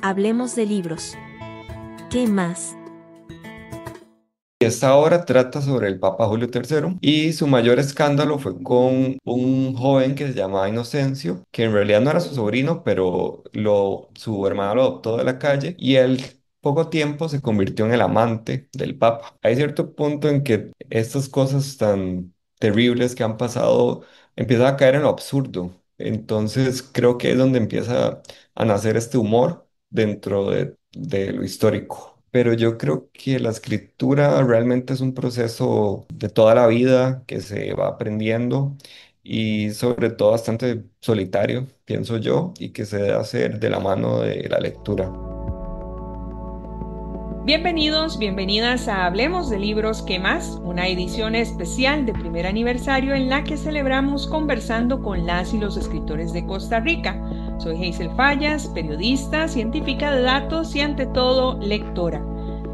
Hablemos de libros. ¿Qué más? Esta obra trata sobre el Papa Julio III y su mayor escándalo fue con un joven que se llamaba Inocencio, que en realidad no era su sobrino, pero su hermano lo adoptó de la calle y él poco tiempo se convirtió en el amante del Papa. Hay cierto punto en que estas cosas tan terribles que han pasado empiezan a caer en lo absurdo. Entonces creo que es donde empieza a nacer este humor dentro de lo histórico. Pero yo creo que la escritura realmente es un proceso de toda la vida que se va aprendiendo y sobre todo bastante solitario, pienso yo, y que se debe hacer de la mano de la lectura. Bienvenidos, bienvenidas a Hablemos de Libros, ¿qué más? Una edición especial de primer aniversario en la que celebramos conversando con las y los escritores de Costa Rica. Soy Hazel Fallas, periodista, científica de datos y ante todo lectora.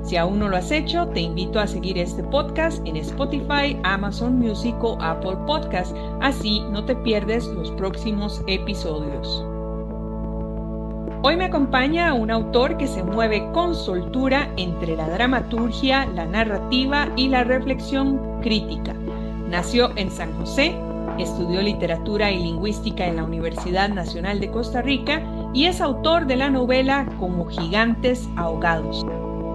Si aún no lo has hecho, te invito a seguir este podcast en Spotify, Amazon Music o Apple Podcast. Así no te pierdes los próximos episodios. Hoy me acompaña un autor que se mueve con soltura entre la dramaturgia, la narrativa y la reflexión crítica. Nació en San José, estudió literatura y lingüística en la Universidad Nacional de Costa Rica y es autor de la novela Como gigantes ahogados.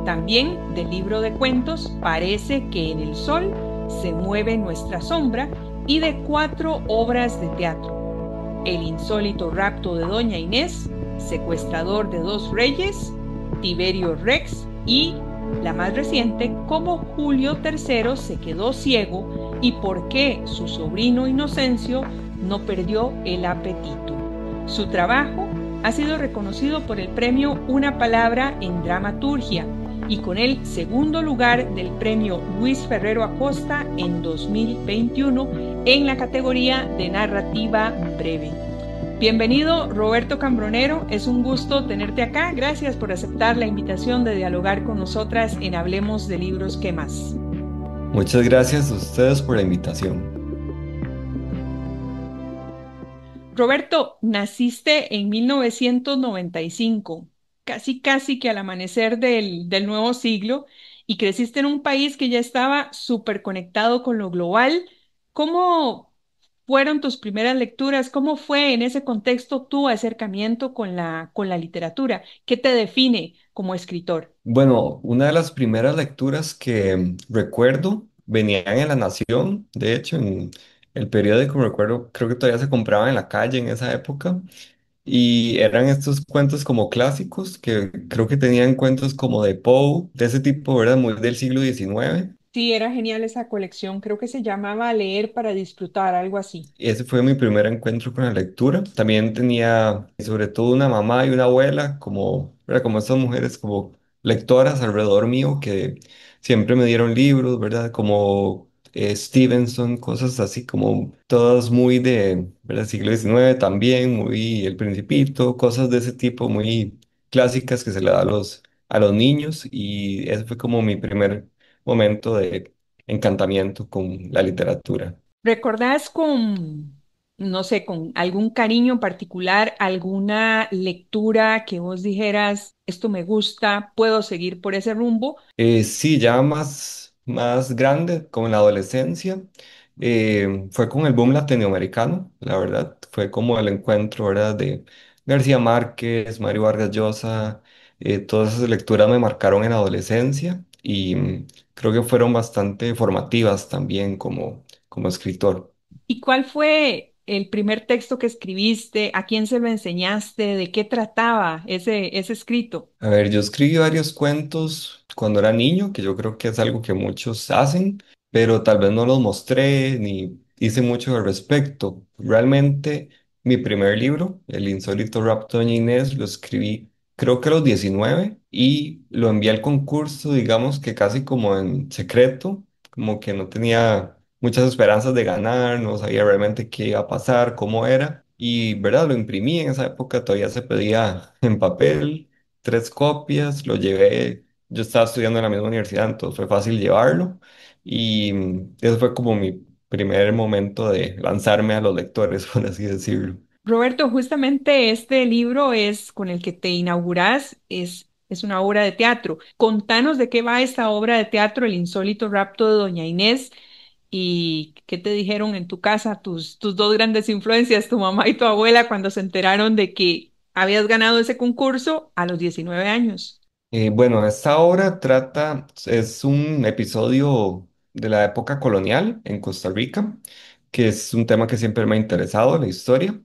También del libro de cuentos Parece que en el sol se mueve nuestra sombra y de 4 obras de teatro: El insólito rapto de Doña Inés, Secuestrador de 2 reyes, Tiberio Rex y, la más reciente, Cómo Julio III se quedó ciego y por qué su sobrino Inocencio no perdió el apetito. Su trabajo ha sido reconocido por el premio Una Palabra en Dramaturgia y con el segundo lugar del premio Luis Ferrero Acosta en 2021 en la categoría de narrativa breve. Bienvenido, Roberto Cambronero, es un gusto tenerte acá. Gracias por aceptar la invitación de dialogar con nosotras en Hablemos de Libros, ¿qué más? Muchas gracias a ustedes por la invitación. Roberto, naciste en 1995, casi que al amanecer del nuevo siglo, y creciste en un país que ya estaba súper conectado con lo global. ¿Cómo fueron tus primeras lecturas? ¿Cómo fue en ese contexto tu acercamiento con la literatura? ¿Qué te define como escritor? Bueno, una de las primeras lecturas que recuerdo venían en La Nación, de hecho, en el periódico, recuerdo, creo que todavía se compraba en la calle en esa época. Y eran estos cuentos como clásicos, que creo que tenían cuentos como de Poe, de ese tipo, ¿verdad? Muy del siglo XIX. Sí, era genial esa colección. Creo que se llamaba Leer para disfrutar, algo así. Ese fue mi primer encuentro con la lectura. También tenía sobre todo una mamá y una abuela, como, ¿verdad? Como estas mujeres como lectoras alrededor mío que siempre me dieron libros, ¿verdad? Como Stevenson, cosas así como todas muy de, ¿verdad? Siglo XIX también, muy El Principito, cosas de ese tipo muy clásicas que se le da a los niños y ese fue como mi primer momento de encantamiento con la literatura. ¿Recordás con, no sé, con algún cariño particular, alguna lectura que vos dijeras, esto me gusta, puedo seguir por ese rumbo? Sí, ya más grande, como en la adolescencia, fue con el boom latinoamericano, la verdad. Fue como el encuentro, ¿verdad? De García Márquez, Mario Vargas Llosa, todas esas lecturas me marcaron en la adolescencia y creo que fueron bastante formativas también como escritor. ¿Y cuál fue el primer texto que escribiste? ¿A quién se lo enseñaste? ¿De qué trataba ese escrito? A ver, yo escribí varios cuentos cuando era niño, que yo creo que es algo que muchos hacen, pero tal vez no los mostré ni hice mucho al respecto. Realmente, mi primer libro, El insólito rapto de Doña Inés, lo escribí creo que a los 19 y lo envié al concurso, digamos que casi como en secreto, como que no tenía muchas esperanzas de ganar, no sabía realmente qué iba a pasar, cómo era. Y, ¿verdad? Lo imprimí en esa época, todavía se pedía en papel 3 copias, lo llevé, yo estaba estudiando en la misma universidad, entonces fue fácil llevarlo y ese fue como mi primer momento de lanzarme a los lectores, por así decirlo. Roberto, justamente este libro es con el que te inauguras, es una obra de teatro. Contanos de qué va esta obra de teatro, El insólito rapto de Doña Inés, y qué te dijeron en tu casa tus dos grandes influencias, tu mamá y tu abuela, cuando se enteraron de que habías ganado ese concurso a los 19 años. Bueno, esta obra es un episodio de la época colonial en Costa Rica, que es un tema que siempre me ha interesado, la historia,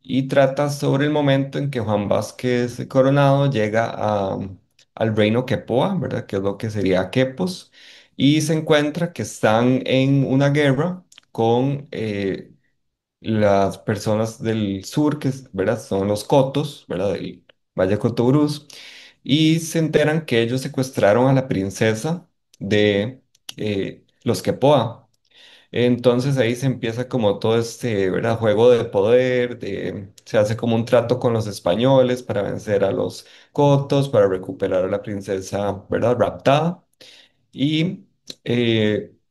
y trata sobre el momento en que Juan Vázquez Coronado llega al reino Quepoa, ¿verdad? Que es lo que sería Quepos, y se encuentra que están en una guerra con las personas del sur, ¿verdad? Son los Cotos, ¿verdad? Del Valle Cotobruz, y se enteran que ellos secuestraron a la princesa de los Quepoa. Entonces ahí se empieza como todo este, ¿verdad? Juego de poder, se hace como un trato con los españoles para vencer a los Cotos, para recuperar a la princesa, ¿verdad? Raptada. Y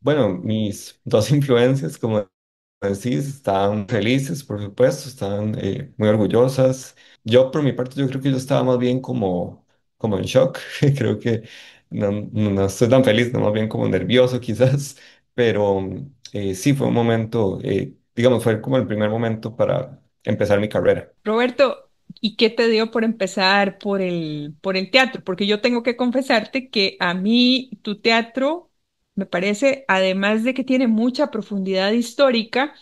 bueno, mis dos influencias, como decís, están felices, por supuesto, están muy orgullosas. Yo, por mi parte, yo creo que yo estaba más bien como en shock. Creo que no estoy tan feliz, no más bien como nervioso quizás, pero sí fue un momento, digamos, fue como el primer momento para empezar mi carrera. Roberto, ¿y qué te dio por empezar por el teatro? Porque yo tengo que confesarte que a mí tu teatro me parece, además de que tiene mucha profundidad histórica,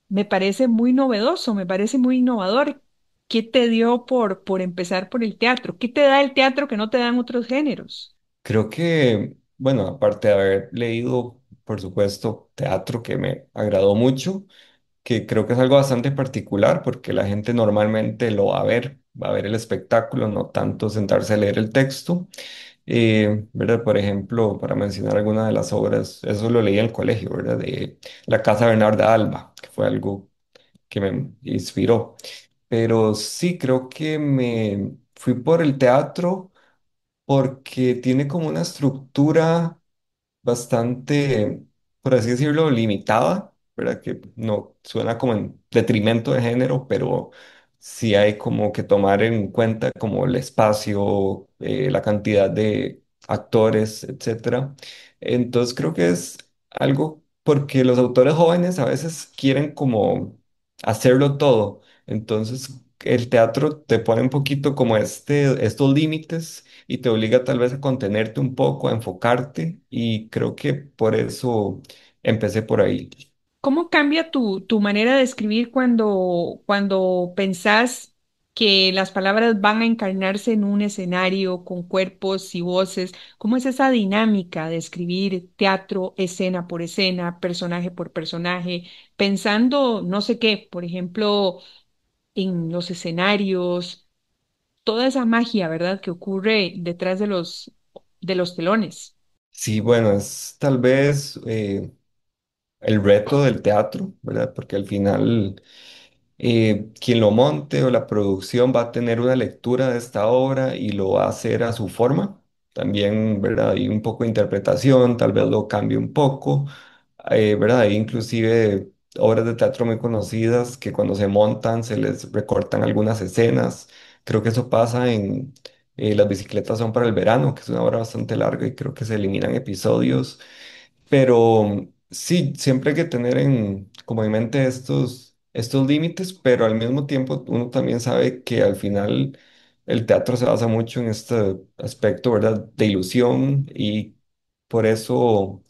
me parece muy novedoso, me parece muy innovador. ¿Qué te dio por empezar por el teatro? ¿Qué te da el teatro que no te dan otros géneros? Creo que, bueno, aparte de haber leído, por supuesto, teatro que me agradó mucho, que creo que es algo bastante particular porque la gente normalmente lo va a ver el espectáculo, no tanto sentarse a leer el texto. ¿Verdad? Por ejemplo, para mencionar alguna de las obras, eso lo leí en el colegio, ¿verdad? De La Casa Bernarda Alba, que fue algo que me inspiró. Pero sí, creo que me fui por el teatro porque tiene como una estructura bastante, por así decirlo, limitada, ¿verdad? Que no suena como en detrimento de género, pero sí hay como que tomar en cuenta como el espacio, la cantidad de actores, etcétera. Entonces creo que es algo porque los autores jóvenes a veces quieren como hacerlo todo. Entonces el teatro te pone un poquito como estos límites y te obliga tal vez a contenerte un poco, a enfocarte y creo que por eso empecé por ahí. ¿Cómo cambia tu manera de escribir cuando pensás que las palabras van a encarnarse en un escenario con cuerpos y voces? ¿Cómo es esa dinámica de escribir teatro escena por escena, personaje por personaje, pensando no sé qué, por ejemplo, en los escenarios, toda esa magia, ¿verdad?, que ocurre detrás de los telones. Sí, bueno, es tal vez el reto del teatro, ¿verdad? Porque al final quien lo monte o la producción va a tener una lectura de esta obra y lo va a hacer a su forma. También, ¿verdad? Hay un poco de interpretación, tal vez lo cambie un poco, ¿verdad? Hay inclusive obras de teatro muy conocidas que cuando se montan se les recortan algunas escenas. Creo que eso pasa en Las bicicletas son para el verano, que es una obra bastante larga y creo que se eliminan episodios. Pero sí, siempre hay que tener como en mente estos límites, pero al mismo tiempo uno también sabe que al final el teatro se basa mucho en este aspecto, ¿verdad? De ilusión y por eso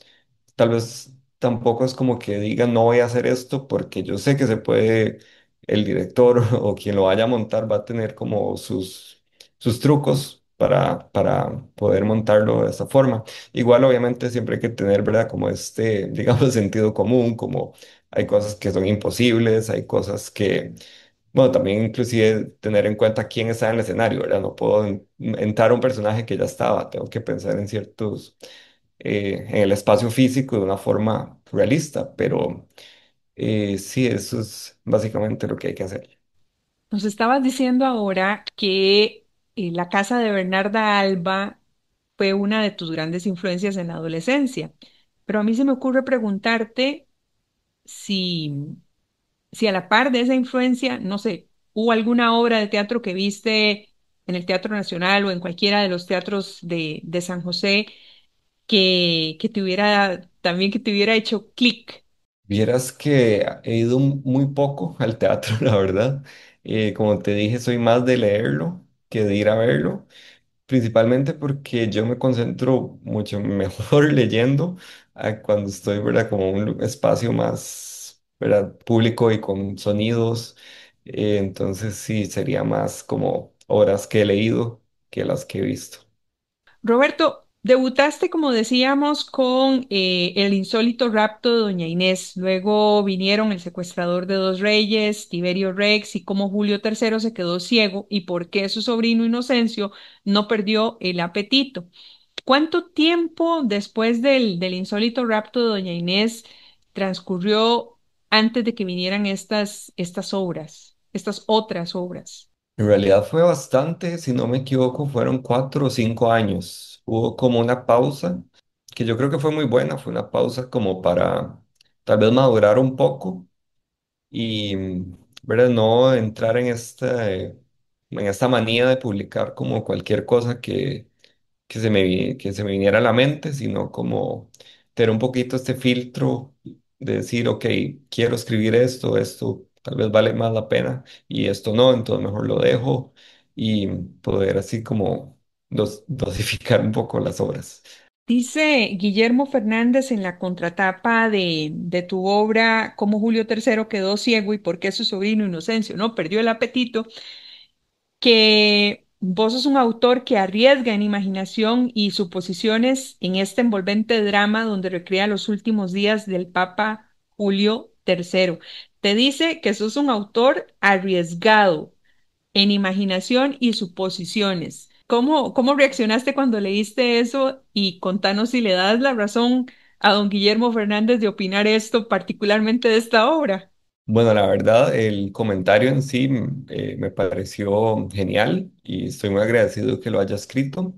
tal vez tampoco es como que digan no voy a hacer esto porque yo sé que se puede, el director o quien lo vaya a montar va a tener como sus trucos para poder montarlo de esa forma. Igual obviamente siempre hay que tener, ¿verdad? Como digamos, sentido común, como hay cosas que son imposibles, hay cosas que, bueno, también inclusive tener en cuenta quién está en el escenario, ¿verdad? No puedo entrar a un personaje que ya estaba, tengo que pensar en ciertos en el espacio físico de una forma realista, pero sí, eso es básicamente lo que hay que hacer. Nos estabas diciendo ahora que la casa de Bernarda Alba fue una de tus grandes influencias en la adolescencia, pero a mí se me ocurre preguntarte si si a la par de esa influencia, no sé, hubo alguna obra de teatro que viste en el Teatro Nacional o en cualquiera de los teatros de San José que te hubiera, también que te hubiera hecho clic. Vieras que he ido muy poco al teatro, la verdad. Como te dije, soy más de leerlo que de ir a verlo. Principalmente porque yo me concentro mucho mejor leyendo cuando estoy, ¿verdad? Como en un espacio más, ¿verdad? Público y con sonidos. Entonces sí, sería más como horas que he leído que las que he visto. Roberto, debutaste, como decíamos, con El insólito rapto de Doña Inés. Luego vinieron El secuestrador de dos reyes, Tiberio Rex y cómo Julio III se quedó ciego y por qué su sobrino Inocencio no perdió el apetito. ¿Cuánto tiempo después del insólito rapto de Doña Inés transcurrió antes de que vinieran estas obras, estas otras obras? En realidad fue bastante, si no me equivoco, fueron 4 o 5 años. Hubo como una pausa, que yo creo que fue muy buena, fue una pausa como para tal vez madurar un poco y, ¿verdad? No entrar en esta manía de publicar como cualquier cosa que se me viniera a la mente, sino como tener un poquito este filtro de decir, ok, quiero escribir esto tal vez vale más la pena y esto no, entonces mejor lo dejo y poder así como dosificar un poco las obras. Dice Guillermo Fernández en la contratapa de tu obra Cómo Julio III quedó ciego y por qué su sobrino Inocencio no perdió el apetito, que vos sos un autor que arriesga en imaginación y suposiciones en este envolvente drama donde recrea los últimos días del Papa Julio III. Te dice que sos un autor arriesgado en imaginación y suposiciones. ¿Cómo reaccionaste cuando leíste eso? Y contanos si le das la razón a don Guillermo Fernández de opinar esto, particularmente de esta obra. Bueno, la verdad, el comentario en sí me pareció genial y estoy muy agradecido que lo haya escrito.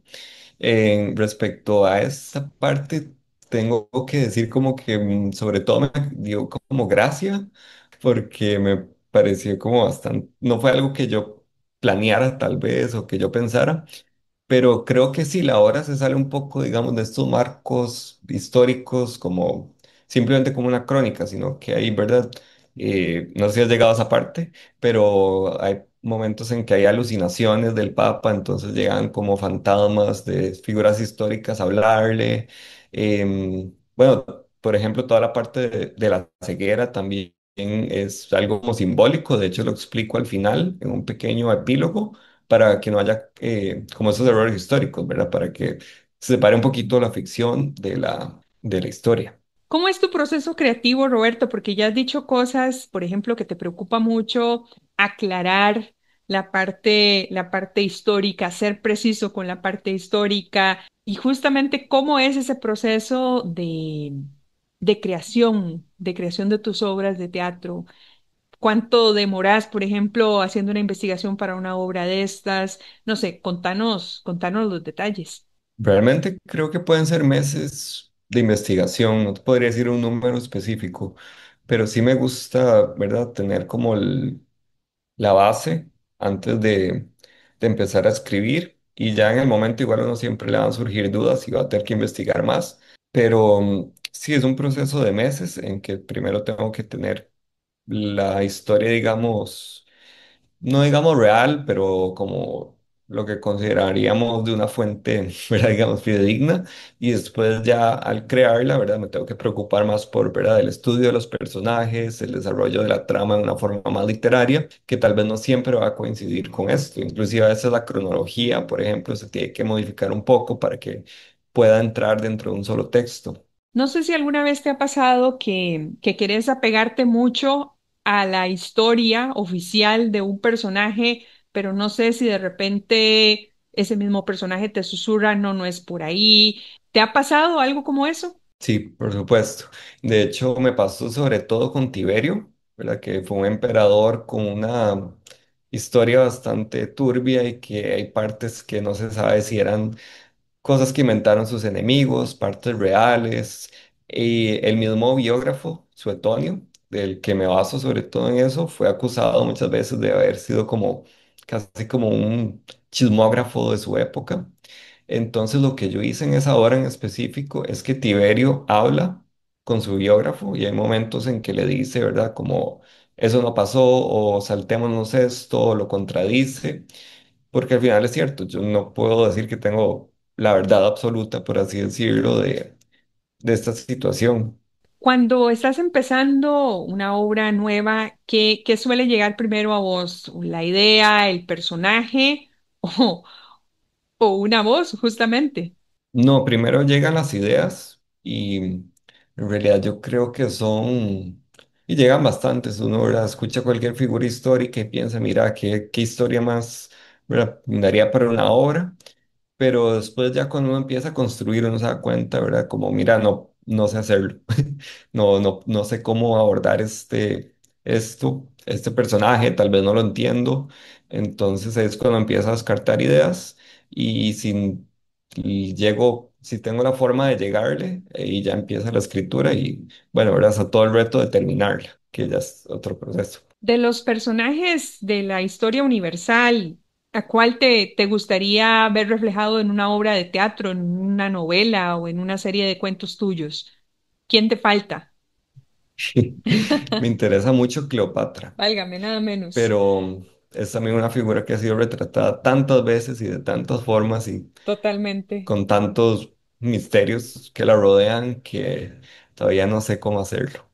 Respecto a esa parte, tengo que decir como que sobre todo me dio como gracia porque me pareció como bastante, no fue algo que yo planeara tal vez o que yo pensara, pero creo que sí, la obra se sale un poco, digamos, de estos marcos históricos como simplemente como una crónica, sino que hay, ¿verdad? No sé si has llegado a esa parte, pero hay momentos en que hay alucinaciones del Papa, entonces llegan como fantasmas de figuras históricas a hablarle. Bueno, por ejemplo, toda la parte de la ceguera también es algo como simbólico, de hecho lo explico al final en un pequeño epílogo para que no haya como esos errores históricos, ¿verdad? Para que se separe un poquito la ficción de la historia. ¿Cómo es tu proceso creativo, Roberto? Porque ya has dicho cosas, por ejemplo, que te preocupa mucho aclarar la parte histórica, ser preciso con la parte histórica y justamente cómo es ese proceso de creación de tus obras de teatro. ¿Cuánto demoras, por ejemplo, haciendo una investigación para una obra de estas? No sé, contanos los detalles. Realmente creo que pueden ser meses de investigación, no te podría decir un número específico, pero sí me gusta, ¿verdad? Tener como la base antes de empezar a escribir y ya en el momento igual a uno siempre le van a surgir dudas y va a tener que investigar más, pero sí es un proceso de meses en que primero tengo que tener la historia, digamos, no digamos real, pero como lo que consideraríamos de una fuente, ¿verdad? Digamos, fidedigna. Y después ya al crearla, ¿verdad? Me tengo que preocupar más por, ¿verdad? El estudio de los personajes, el desarrollo de la trama de una forma más literaria, que tal vez no siempre va a coincidir con esto. Inclusive a veces la cronología, por ejemplo, se tiene que modificar un poco para que pueda entrar dentro de un solo texto. No sé si alguna vez te ha pasado que querés apegarte mucho a la historia oficial de un personaje, pero no sé si de repente ese mismo personaje te susurra, no, no es por ahí. ¿Te ha pasado algo como eso? Sí, por supuesto. De hecho, me pasó sobre todo con Tiberio, ¿verdad? Que fue un emperador con una historia bastante turbia y que hay partes que no se sabe si eran cosas que inventaron sus enemigos, partes reales. Y el mismo biógrafo, Suetonio, del que me baso sobre todo en eso, fue acusado muchas veces de haber sido como casi como un chismógrafo de su época. Entonces lo que yo hice en esa hora en específico es que Tiberio habla con su biógrafo y hay momentos en que le dice, ¿verdad? Como eso no pasó o saltémonos esto o lo contradice, porque al final es cierto, yo no puedo decir que tengo la verdad absoluta, por así decirlo, de esta situación. Cuando estás empezando una obra nueva, ¿qué suele llegar primero a vos? ¿La idea, el personaje o, o una voz, justamente? No, primero llegan las ideas y en realidad yo creo que son, y llegan bastantes, uno, ¿verdad? Escucha cualquier figura histórica y piensa, mira, qué historia más, ¿verdad? Daría para una obra, pero después ya cuando uno empieza a construir uno se da cuenta, ¿verdad? Como, mira, no sé hacerlo, no sé cómo abordar este personaje, tal vez no lo entiendo, entonces es cuando empieza a descartar ideas y si tengo la forma de llegarle, y ya empieza la escritura y bueno, ¿verdad? Hasta todo el reto de terminarla, que ya es otro proceso. De los personajes de la historia universal, ¿a cuál te gustaría ver reflejado en una obra de teatro, en una novela o en una serie de cuentos tuyos? ¿Quién te falta? Me interesa mucho Cleopatra, Válgame, nada menos. pero es también una figura que ha sido retratada tantas veces y de tantas formas y Totalmente. con tantos misterios que la rodean que todavía no sé cómo hacerlo.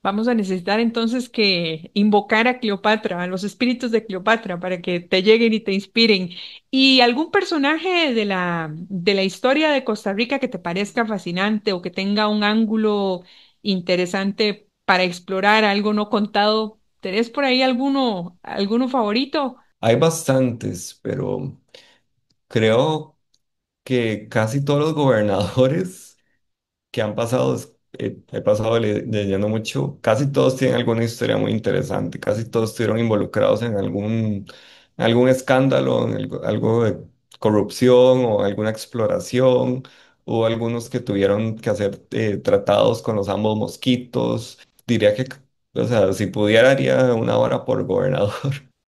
Vamos a necesitar entonces que invocar a Cleopatra, a los espíritus de Cleopatra, para que te lleguen y te inspiren. ¿Y algún personaje de la historia de Costa Rica que te parezca fascinante o que tenga un ángulo interesante para explorar algo no contado? ¿Tenés por ahí alguno favorito? Hay bastantes, pero creo que casi todos los gobernadores que han pasado, he pasado leyendo mucho, casi todos tienen alguna historia muy interesante, casi todos estuvieron involucrados en algún escándalo, en algo de corrupción o alguna exploración, hubo algunos que tuvieron que hacer tratados con los ambos mosquitos, diría que, o sea, si pudiera haría una hora por gobernador.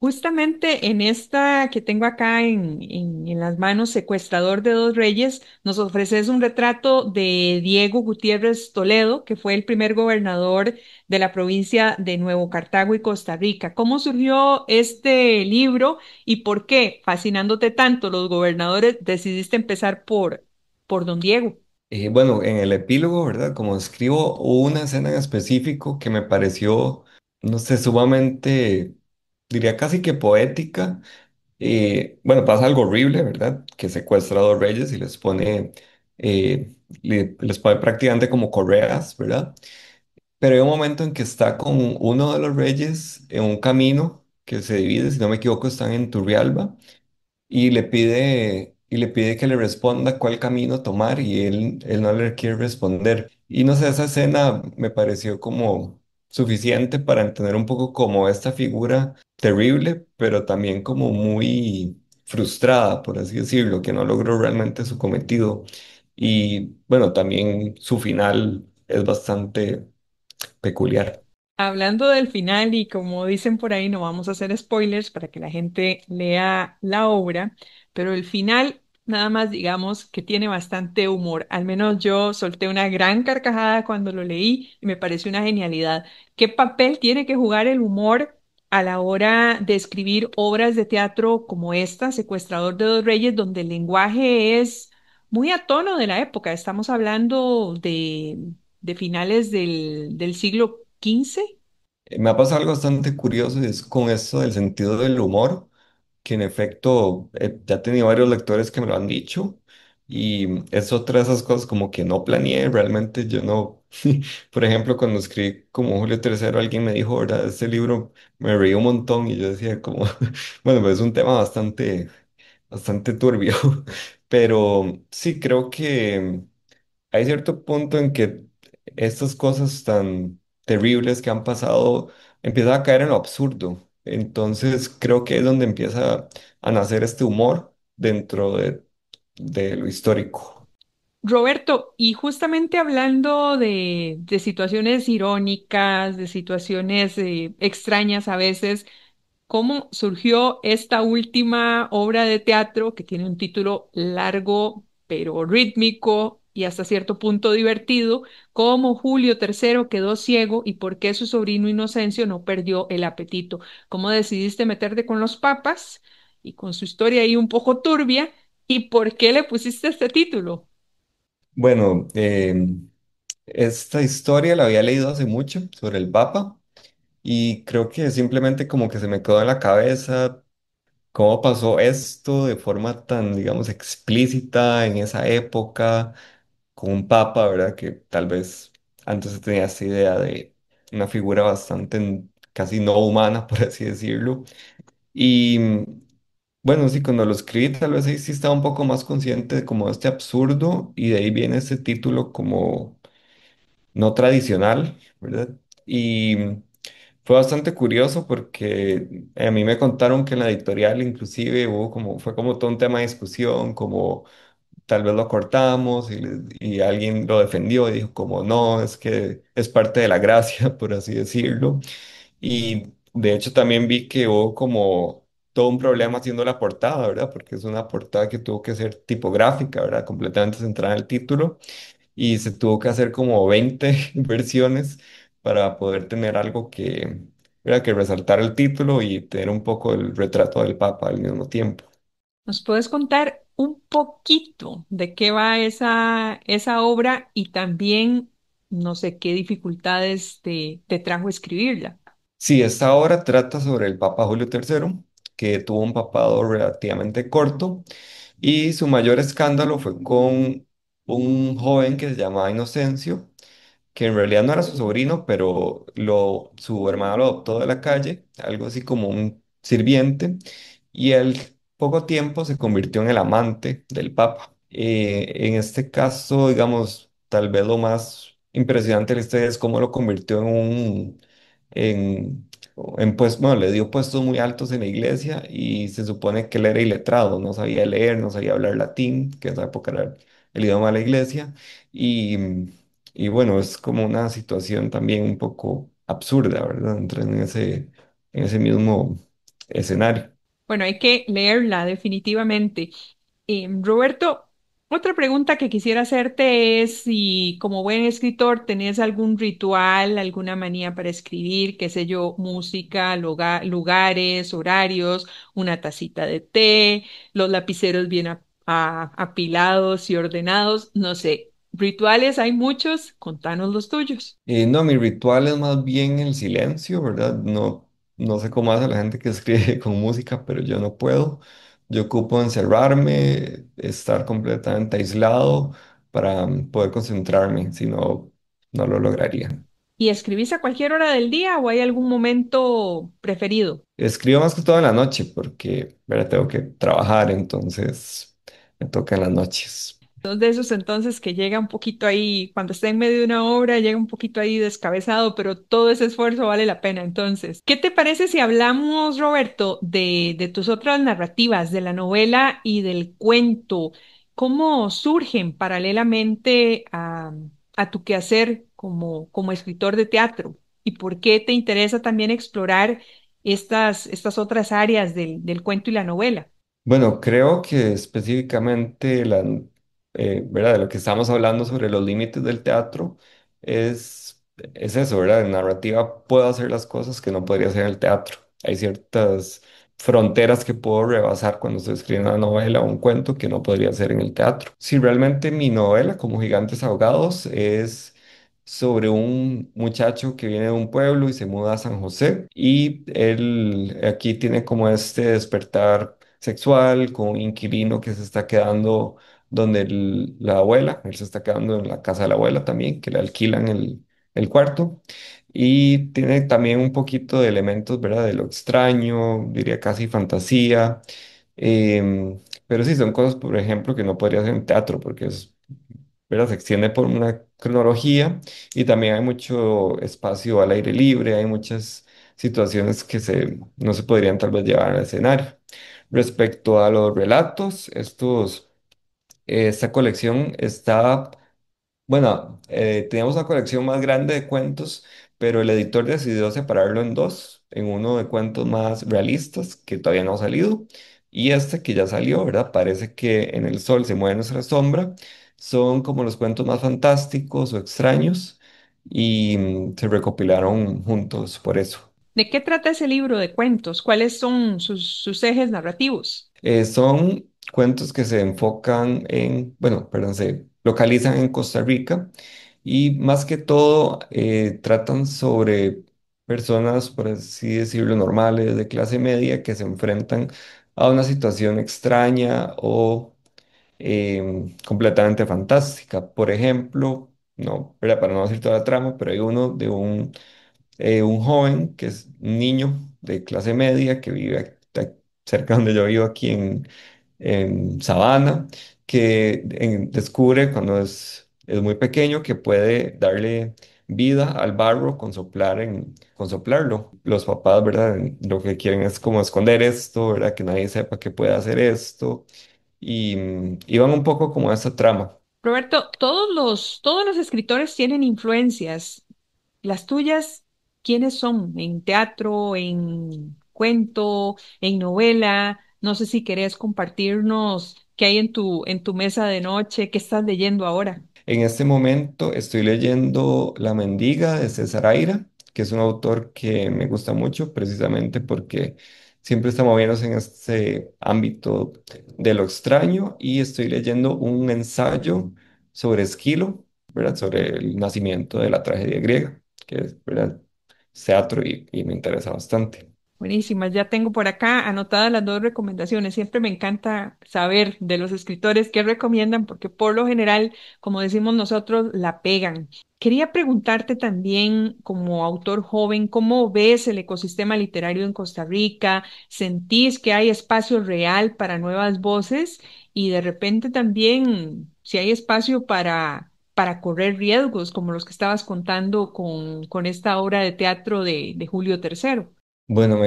Justamente en esta que tengo acá en las manos, Secuestrador de dos Reyes, nos ofreces un retrato de Diego Gutiérrez Toledo, que fue el primer gobernador de la provincia de Nuevo Cartago y Costa Rica. ¿Cómo surgió este libro y por qué, fascinándote tanto los gobernadores, decidiste empezar por Don Diego? Bueno, en el epílogo, ¿verdad? Como escribo, hubo una escena en específico que me pareció, no sé, sumamente, diría casi que poética. Bueno, pasa algo horrible, ¿verdad? Que secuestra a dos reyes y les pone prácticamente como correas, ¿verdad? Pero hay un momento en que está con uno de los reyes en un camino que se divide, si no me equivoco, están en Turrialba y le pide que le responda cuál camino tomar y él no le quiere responder. Y no sé, esa escena me pareció como suficiente para entender un poco como esta figura terrible, pero también como muy frustrada, por así decirlo, que no logró realmente su cometido. Y bueno, también su final es bastante peculiar. Hablando del final, y como dicen por ahí, no vamos a hacer spoilers para que la gente lea la obra, pero el final, nada más digamos que tiene bastante humor. Al menos yo solté una gran carcajada cuando lo leí y me pareció una genialidad. ¿Qué papel tiene que jugar el humor a la hora de escribir obras de teatro como esta, Secuestrador de dos Reyes, donde el lenguaje es muy a tono de la época? Estamos hablando de finales del siglo XV. Me ha pasado algo bastante curioso y es con esto del sentido del humor, que en efecto ya he tenido varios lectores que me lo han dicho y es otra de esas cosas como que no planeé, realmente yo no, por ejemplo, cuando escribí como Julio Tercero, alguien me dijo, ¿verdad? Este libro me reí un montón y yo decía como, bueno, pues es un tema bastante turbio, pero sí creo que hay cierto punto en que estas cosas tan terribles que han pasado empiezan a caer en lo absurdo. Entonces creo que es donde empieza a nacer este humor dentro de lo histórico. Roberto, y justamente hablando de situaciones irónicas, de situaciones extrañas a veces, ¿cómo surgió esta última obra de teatro que tiene un título largo pero rítmico y hasta cierto punto divertido? ¿Cómo Julio III quedó ciego y por qué su sobrino Inocencio no perdió el apetito? ¿Cómo decidiste meterte con los papas y con su historia ahí un poco turbia? ¿Y por qué le pusiste este título? Bueno, esta historia la había leído hace mucho sobre el Papa y creo que simplemente como que se me quedó en la cabeza cómo pasó esto de forma tan, digamos, explícita en esa época con un Papa, ¿verdad? Que tal vez antes se tenía esta idea de una figura bastante casi no humana, por así decirlo. Y bueno, sí, cuando lo escribí, tal vez ahí sí estaba un poco más consciente de como este absurdo y de ahí viene ese título como no tradicional, ¿verdad? Y fue bastante curioso porque a mí me contaron que en la editorial inclusive hubo como, fue como todo un tema de discusión, como tal vez lo cortamos y alguien lo defendió y dijo como no, es que es parte de la gracia, por así decirlo. Y de hecho también vi que hubo como todo un problema haciendo la portada, ¿verdad? Porque es una portada que tuvo que ser tipográfica, ¿verdad? Completamente centrada en el título y se tuvo que hacer como 20 versiones para poder tener algo que, ¿verdad? Que resaltar el título y tener un poco el retrato del Papa al mismo tiempo. ¿Nos puedes contar un poquito de qué va esa obra y también, no sé, qué dificultades te trajo escribirla? Sí, esta obra trata sobre el Papa Julio III, que tuvo un papado relativamente corto y su mayor escándalo fue con un joven que se llamaba Inocencio, que en realidad no era su sobrino, pero su hermano lo adoptó de la calle, algo así como un sirviente, y él poco tiempo se convirtió en el amante del Papa. En este caso, digamos, tal vez lo más impresionante de la historia es cómo lo convirtió en, pues, bueno, le dio puestos muy altos en la iglesia y se supone que él era iletrado, no sabía leer, no sabía hablar latín, que en esa época era el idioma de la iglesia, y, y bueno, es como una situación también un poco absurda, ¿verdad? Entrar en ese mismo escenario. Bueno, hay que leerla definitivamente. Roberto, otra pregunta que quisiera hacerte es si como buen escritor tenés algún ritual, alguna manía para escribir, qué sé yo, música, lugares, horarios, una tacita de té, los lapiceros bien apilados y ordenados, no sé. Rituales hay muchos, contanos los tuyos. No, mi ritual es más bien el silencio, ¿verdad? No, no sé cómo hace la gente que escribe con música, pero yo no puedo. Yo ocupo encerrarme, estar completamente aislado para poder concentrarme, si no, no lo lograría. ¿Y escribís a cualquier hora del día o hay algún momento preferido? Escribo más que todo en la noche porque, ¿verdad? Tengo que trabajar, entonces me toca en las noches. Dos de esos entonces que llega un poquito ahí, cuando está en medio de una obra, llega un poquito ahí descabezado, pero todo ese esfuerzo vale la pena. Entonces, ¿qué te parece si hablamos, Roberto, de tus otras narrativas, de la novela y del cuento? ¿Cómo surgen paralelamente a tu quehacer como escritor de teatro? ¿Y por qué te interesa también explorar estas otras áreas del cuento y la novela? Bueno, creo que específicamente ¿verdad? De lo que estamos hablando sobre los límites del teatro es eso, ¿verdad? En narrativa puedo hacer las cosas que no podría hacer en el teatro. Hay ciertas fronteras que puedo rebasar cuando estoy escribiendo una novela o un cuento que no podría hacer en el teatro. Si realmente mi novela, como Gigantes Ahogados, es sobre un muchacho que viene de un pueblo y se muda a San José y él aquí tiene como este despertar sexual con un inquilino que se está quedando donde la abuela, él se está quedando en la casa de la abuela también, que le alquilan el cuarto. Y tiene también un poquito de elementos, ¿verdad? De lo extraño, diría casi fantasía. Pero sí, son cosas, por ejemplo, que no podría hacer en teatro, porque es, ¿verdad? Se extiende por una cronología y también hay mucho espacio al aire libre, hay muchas situaciones que no se podrían tal vez llevar al escenario. Respecto a los relatos, estos Esta colección está, bueno, teníamos una colección más grande de cuentos, pero el editor decidió separarlo en dos, en uno de cuentos más realistas, que todavía no ha salido, y este que ya salió, ¿verdad? Parece que en el sol se mueve nuestra sombra, son como los cuentos más fantásticos o extraños, y se recopilaron juntos por eso. ¿De qué trata ese libro de cuentos? ¿Cuáles son sus ejes narrativos? Son cuentos que se enfocan en, bueno, perdón, se localizan en Costa Rica y más que todo tratan sobre personas, por así decirlo, normales, de clase media, que se enfrentan a una situación extraña o completamente fantástica. Por ejemplo, no, ¿verdad? Para no decir toda la trama, pero hay uno de un joven que es un niño de clase media que vive cerca donde yo vivo aquí en Sabana, que descubre cuando es muy pequeño que puede darle vida al barro con soplarlo. Los papás, ¿verdad? Lo que quieren es como esconder esto, ¿verdad? Que nadie sepa que puede hacer esto. Y van un poco como a esa trama. Roberto, todos los escritores tienen influencias. Las tuyas, ¿quiénes son? ¿En teatro, en cuento, en novela? No sé si querés compartirnos qué hay en tu mesa de noche, qué estás leyendo ahora. En este momento estoy leyendo La Mendiga de César Aira, que es un autor que me gusta mucho precisamente porque siempre está moviéndose en este ámbito de lo extraño y estoy leyendo un ensayo sobre Esquilo, ¿verdad? Sobre el nacimiento de la tragedia griega, que es, ¿verdad? Teatro y me interesa bastante. Buenísimas, ya tengo por acá anotadas las dos recomendaciones. Siempre me encanta saber de los escritores qué recomiendan, porque por lo general, como decimos nosotros, la pegan. Quería preguntarte también, como autor joven, ¿cómo ves el ecosistema literario en Costa Rica? ¿Sentís que hay espacio real para nuevas voces? Y de repente también, si hay espacio para correr riesgos, como los que estabas contando con esta obra de teatro de Julio Tercero. Bueno,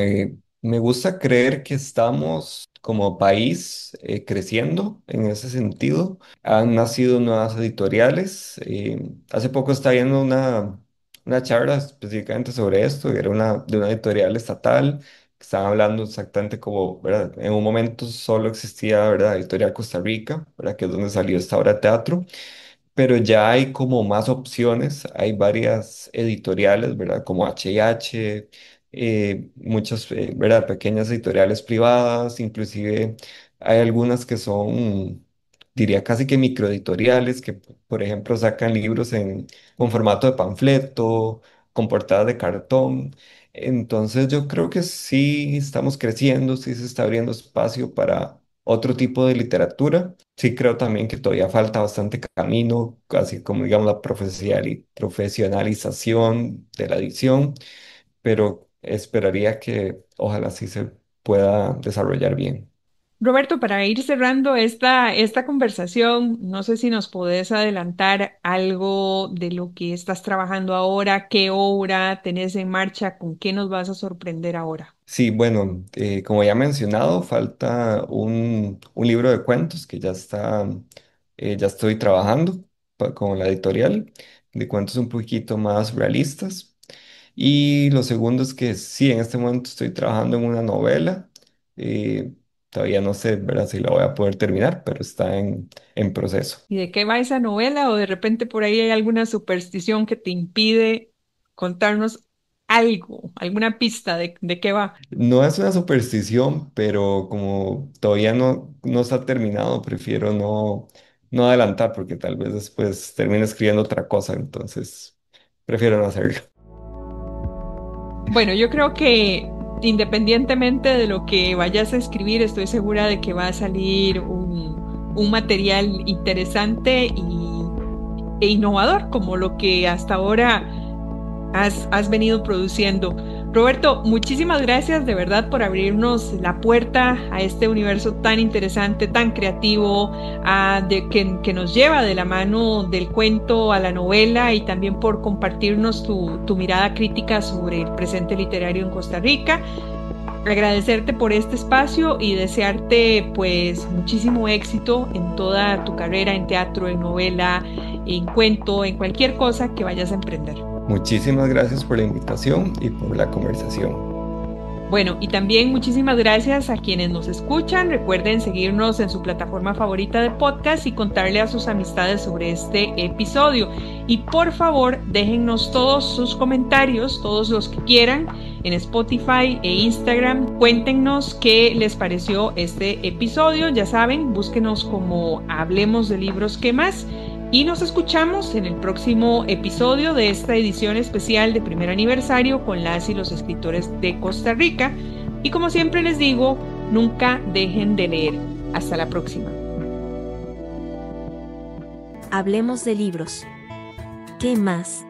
me gusta creer que estamos como país creciendo en ese sentido. Han nacido nuevas editoriales. Hace poco estaba viendo una charla específicamente sobre esto, y era de una editorial estatal, que estaban hablando exactamente como, ¿verdad? En un momento solo existía, ¿verdad? Editorial Costa Rica, ¿verdad? Que es donde salió esta obra de teatro, pero ya hay como más opciones, hay varias editoriales, ¿verdad? Como H&H, muchas, ¿verdad? Pequeñas editoriales privadas, inclusive hay algunas que son, diría casi que microeditoriales, que por ejemplo sacan libros con formato de panfleto, con portadas de cartón. Entonces yo creo que sí estamos creciendo, sí se está abriendo espacio para otro tipo de literatura. Sí, creo también que todavía falta bastante camino, así como digamos la profesionalización de la edición, pero esperaría que ojalá sí se pueda desarrollar bien. Roberto, para ir cerrando esta conversación, no sé si nos podés adelantar algo de lo que estás trabajando ahora, qué obra tenés en marcha, con qué nos vas a sorprender ahora. Sí, bueno, como ya he mencionado, falta un libro de cuentos que ya estoy trabajando con la editorial, de cuentos un poquito más realistas. Y lo segundo es que sí, en este momento estoy trabajando en una novela. Todavía no sé, ¿verdad? Si la voy a poder terminar, pero está en proceso. ¿Y de qué va esa novela? ¿O de repente por ahí hay alguna superstición que te impide contarnos algo, alguna pista de qué va? No es una superstición, pero como todavía no está terminado, prefiero no adelantar porque tal vez después termine escribiendo otra cosa, entonces prefiero no hacerlo. Bueno, yo creo que independientemente de lo que vayas a escribir, estoy segura de que va a salir un material interesante e innovador, como lo que hasta ahora has venido produciendo. Roberto, muchísimas gracias de verdad por abrirnos la puerta a este universo tan interesante, tan creativo, que nos lleva de la mano del cuento a la novela y también por compartirnos tu mirada crítica sobre el presente literario en Costa Rica. agradecerte por este espacio y desearte pues muchísimo éxito en toda tu carrera en teatro, en novela, en cuento, en cualquier cosa que vayas a emprender. Muchísimas gracias por la invitación y por la conversación. Bueno, y también muchísimas gracias a quienes nos escuchan. Recuerden seguirnos en su plataforma favorita de podcast y contarle a sus amistades sobre este episodio. Y por favor, déjennos todos sus comentarios, todos los que quieran, en Spotify e Instagram. Cuéntenos qué les pareció este episodio. Ya saben, búsquenos como Hablemos de Libros, ¿qué más? Y nos escuchamos en el próximo episodio de esta edición especial de primer aniversario con las y los escritores de Costa Rica. Y como siempre les digo, nunca dejen de leer. Hasta la próxima. Hablemos de libros. ¿Qué más?